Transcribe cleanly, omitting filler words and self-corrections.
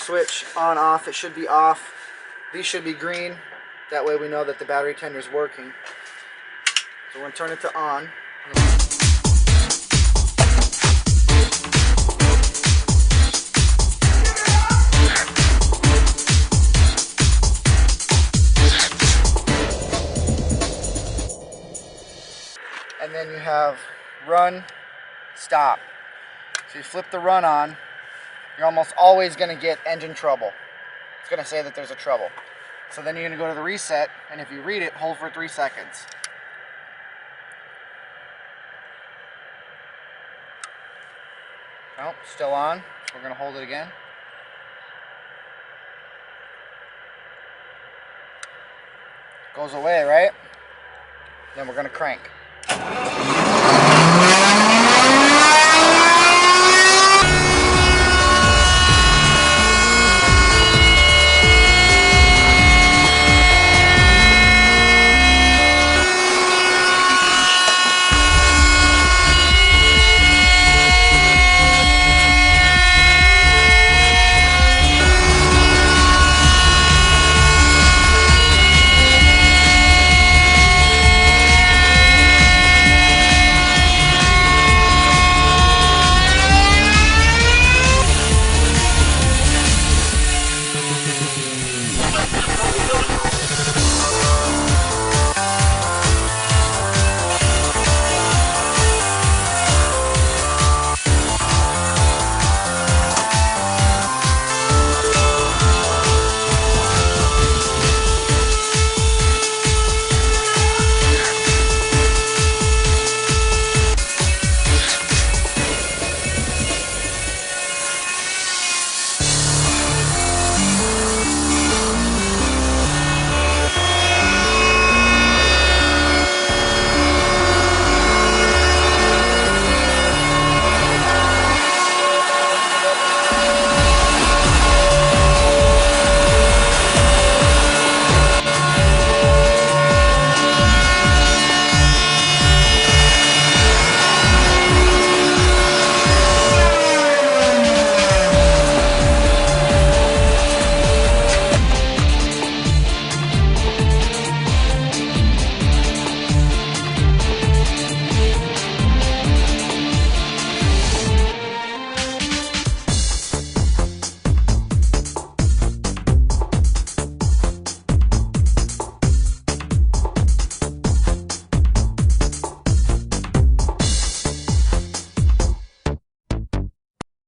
switch on off. It should be off. These should be green. That way we know that the battery tender is working. So we're going to turn it to on. And then you have run, stop. So you flip the run on, you're almost always going to get engine trouble. It's going to say that there's a trouble. So then you're going to go to the reset, and if you read it, hold for 3 seconds. Nope, still on. So we're going to hold it again. Goes away, right? Then we're going to crank.